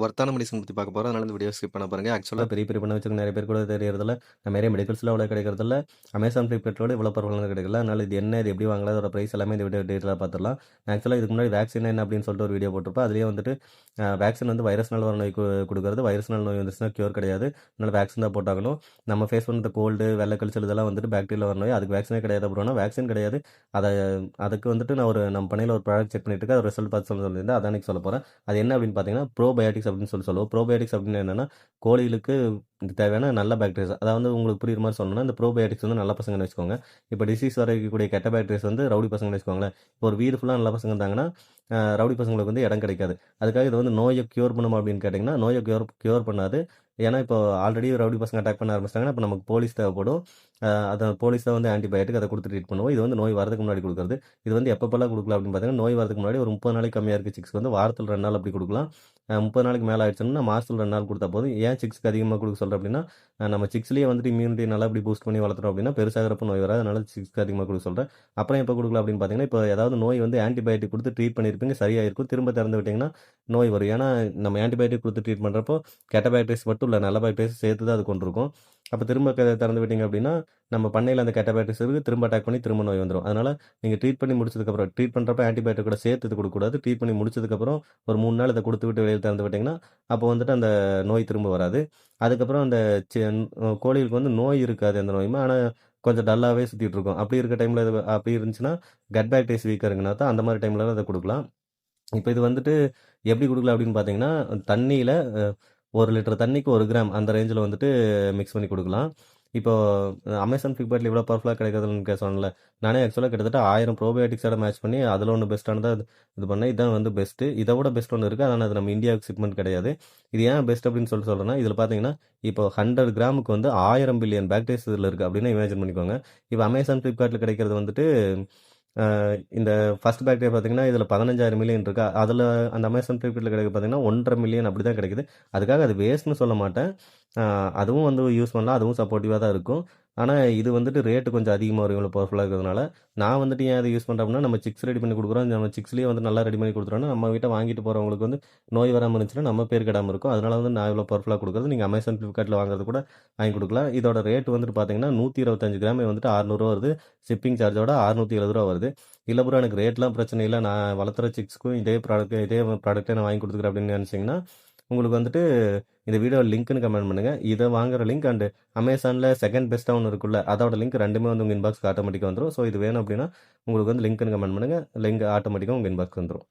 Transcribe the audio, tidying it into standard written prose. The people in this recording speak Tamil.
ஒர்த்தான மெடிசன் பத்தி பார்க்க போறோம். அதனால இந்த வீடியோ ஸ்கிப் பண்ண பாருங்க. ஆக்சுவலா பெரிய பெரிய பண்ண வச்சிருக்க நெறைய பேர் கூட தெரியறதில்ல. நிறைய மெடிக்கல்ஸ்ல அவ்வளோ கிடைக்கிறதில்ல. Amazon, Flipkartோட இவ்வளோ பரவலா கிடைக்கல. அதனால இது என்ன? இது எப்படி வாங்கலாம்? அதோட பிரைஸ் எல்லாமே இந்த வீடியோ டீட்டெயிலா பார்த்துடலாம். நான் ஆக்சுவலா இதுக்கு முன்னாடி வேக்சின் என்ன அப்படின்னு சொல்லிட்டு ஒரு வீடியோ போட்டிருப்பேன். அதிலேயே வந்துட்டு வேக்சின் வந்து வைரஸ்னால வர நோய் குடுக்குறது. வைரஸ்னால நோய் வந்துச்சுன்னா கியூர் கிடையாது. அதனால வேக்சின் தான் போட்டாகணும். நம்ம ஃபேஸ் பண்ணுற கோல்டு, வெள்ளை கழிச்சல் இதெல்லாம் வந்துட்டு பாக்டீரியால வர நோய். அதுக்கு வேக்சினே கிடையாது அப்புறம்னா வேக்சின் கிடையாது. அத அதுக்கு வந்துட்டு நான் நம்ம பண்ணையில ஒரு ப்ராடக்ட் செக் பண்ணிட்டு இருக்கேன். அது ரிசல்ட் பார்த்து சொல்லியிருந்தேன். அதான் இன்னைக்கு சொல்லப் போறேன். அது என்ன அப்படின்னு பார்த்தீங்கன்னா, ப்ரோபயோட்டிக்ஸ் அப்படின்னு சொல்லுவோம். ப்ரோபயோட்டிக்ஸ் அப்படின்னு என்னன்னா, கோழிகளுக்கு தேவையான நல்ல பாக்டீரியாஸ். அதாவது உங்களுக்கு புரியுற மாரி சொல்லணும்னா, இந்த ப்ரோபயோட்டிக்ஸ் வந்து நல்ல பசங்கன்னு வச்சுக்கோங்க. இப்போ டிசீஸ் வரக்கூடிய கெட்ட பாக்டீரியாஸ் வந்து ரவுடி பசங்கன்னு வச்சுக்கோங்களேன். இப்போ ஒரு வீடு ஃபுல்லா நல்ல பசங்க இருந்தாங்கன்னா, ரவுடி பசங்களுக்கு வந்து இடம் கிடைக்காது. அதுக்காக இது வந்து நோய கியூர் பண்ணுமா அப்படின்னு கேட்டீங்கன்னா, நோய கியூர் பண்ணாது. ஏன்னா, இப்போ ஆல்ரெடி ரவுடி பசங்க அட்டாக் பண்ண ஆரம்பிச்சிட்டாங்கன்னா, அப்ப நமக்கு போலீஸ் தேவைப்படும். அத போலீஸ் தான் வந்து ஆன்டிபயோட்டிக் அத குடுத்து ட்ரீட் பண்ணுவோம். இது வந்து நோய் வரதுக்கு முன்னாடி குடுக்குறது. இது வந்து எப்பப்பலாம் குடுக்கலாம் அப்படின்னு பார்த்தீங்கன்னா, நோய் வரதுக்கு முன்னாடி ஒரு 30 நாளைக்கு கம்மியா இருக்க சிக்ஸ்க்கு வந்து வாரத்துல 2 நாள் அப்படி குடுக்கலாம். 30 நாளைக்கு மேல ஆயிடுச்சுன்னா, மாசத்துல 2 நாள் குடுத்தா போதும். ஏன் சிக்ஸ்க்கு அதிகமா குடுக்க சொல்றேன் அப்படின்னா, நம்ம சிக்ஸ்லயே வந்துட்டு இம்யூனிட்டி நல்லா இப்படி பூஸ்ட் பண்ணி வளர்த்துறோம் அப்படின்னா, பெருசாகிறப்ப நோய் வராது. அதனால சிக்ஸ்க்கு அதிகமா குடுக்க சொல்றேன். அப்புறம் எப்ப குடுக்கலாம் அப்படின்னு பார்த்தீங்கன்னா, இப்போ ஏதாவது நோய் வந்து ஆன்டிபயோட்டிக் குடுத்து ட்ரீட் பண்ணியிருப்பீங்க, சரியாயிருக்கும். திரும்ப திறந்து விட்டீங்கன்னா, நோய் வரும். ஏன்னா, நம்ம ஆன்டிபயோட்டிக் குடுத்து ட்ரீட் பண்றப்போ, கெட்ட பாக்டீரியாஸ் மட்டும் இல்ல, நல்ல பாக்டீரியாஸ் சேர்த்து தான் அது கொண்டிருக்கும். அப்ப திரும்ப திறந்து விட்டீங்க அப்படின்னா, நம்ம பண்ணையில அந்த கெட்ட பாக்டீரியாஸ் இருக்கு. திரும்ப அட்டாக் பண்ணி திரும்ப நோய் வந்துரும். அதனால நீங்க ட்ரீட் பண்ணி முடிச்சதுக்கப்புறம் ட்ரீட் பண்றப்ப ஆன்டிபயோட்டிக் கூட சேர்த்து இது குடுக்கக்கூடாது. ட்ரீட் பண்ணி முடிச்சதுக்கப்புறம் ஒரு 3 நாள் இத குடுத்து விட்டு வெளிய திறந்து விட்டீங்கன்னா, அப்போ வந்துட்டு அந்த நோய் திரும்ப வராது. அதுக்கப்புறம் அந்த சி கோழிகளுக்கு வந்து நோய் இருக்காது எந்த நோயுமே. ஆனா கொஞ்சம் டல்லாவே சுத்திட்டு இருக்கும். அப்படி இருக்க டைம்ல இது அப்படி இருந்துச்சுன்னா, கட் பாக்டீரியாஸ் வீக்கா இருக்குன்னா தான் அந்த மாரி டைம்ல தான் இத குடுக்கலாம். இப்ப இது வந்துட்டு எப்படி குடுக்கலாம் அப்படின்னு பார்த்தீங்கன்னா, தண்ணீல 1 லிட்டர் தண்ணிக்கு 1 கிராம் அந்த ரேஞ்சுல வந்துட்டு மிக்ஸ் பண்ணி குடுக்கலாம். இப்போ Amazon, Flipkartல இவ்வளோ பவர்ஃபுல்லா கிடைக்குதுன்னு சொன்னேன்ல. நானே ஆக்சுவலா கிட்டத்தட்ட 1000 ப்ரோபயோட்டிக்ஸோட மேட்ச் பண்ணி அதில ஒண்ணு பெஸ்ட்டானதா இது பண்ணேன். இதான் வந்து பெஸ்ட்டு. இத விட பெஸ்ட் ஒண்ணு இருக்கு. ஆனா அது நம்ம இந்தியாவுக்கு ஷிப்மெண்ட் கிடையாது. இது ஏன் பெஸ்ட் அப்படின்னு சொல்றேன்னா, இதில பார்த்தீங்கன்னா, இப்போ 100 கிராமுக்கு வந்து 1000 பில்லியன் பாக்டீரியாஸ் இதில இருக்கு அப்படின்னு இமேஜின் பண்ணிக்கோங்க. இப்போ Amazon, Flipkartல கிடைக்கிறது வந்துட்டு அ இந்த ஃபர்ஸ்ட் பாக்டீரியா பார்த்தீங்கன்னா, இதில 15,000 மில்லியன் இருக்கு. அதில அந்த Amazon, Flipkartல கிடைக்கிறது பார்த்தீங்கன்னா, 1,50,000 மில்லியன் அப்படி தான் கிடைக்குது. அதுக்காக அது வேஸ்ட்ன்னு சொல்ல மாட்டேன். அ அதுவும் வந்து யூஸ் பண்ணலாம். அதுவும் சப்போர்ட்டிவா தான் இருக்கும். ஆனா, இது வந்துட்டு ரேட் கொஞ்சம் அதிகமா வரும் இவ்வளோ பவர்ஃபுல்லா இருக்கிறதுனால. நான் வந்துட்டு ஏன் அத யூஸ் பண்றேன் அப்படின்னா, நம்ம சிக்ஸ் ரெடி பண்ணி குடுக்குறோம். நம்ம சிக்ஸ்லயே வந்து நல்லா ரெடி பண்ணி குடுத்துட்டோம்னா, நம்ம கிட்ட வாங்கிட்டு போறவங்களுக்கு வந்து நோய் வராம இருந்துச்சுன்னா, நம்ம பேர் கெடாம இருக்கும். அதனால வந்து நான் இவ்வளோ பவர்ஃபுல்லா குடுக்குறது. நீங்க Amazon, Flipkartல வாங்குறது கூட வாங்கி குடுக்கலாம். இதோட ரேட் வந்துட்டு பார்த்தீங்கன்னா, 125 கிராமே வந்துட்டு ரூ. 600 வருது. ஷிப்பிங் சார்ஜோட ரூ. 670 வருது. இல்ல ப்ரோ எனக்கு ரேட்லாம் பிரச்சனை இல்ல. நான் வளர்த்துற சிக்ஸ்க்கும் இதே ப்ராடக்ட்டே நான் வாங்கி குடுத்துக்கிறேன் அப்படின்னு நெனச்சீங்கன்னா, உங்களுக்கு வந்துட்டு இந்த வீடியோ லிங்க்ன்னு கமெண்ட் பண்ணுங்க. இத வாங்குற லிங்க் அண்ட் Amazonல செகண்ட் பெஸ்ட்டா ஒண்ணு இருக்குல்ல, அதோட லிங்க் 2மே வந்து உங்க இன்பாக்ஸ்க்கு ஆட்டோமேட்டிக்கா வந்துரும். ஸோ இது வேணும் அப்படின்னா, உங்களுக்கு வந்து லிங்க்ன்னு கமெண்ட் பண்ணுங்க. லிங்க் ஆட்டோமேட்டிக்கா உங்க இன்பாக்ஸ்க்கு வந்துரும்.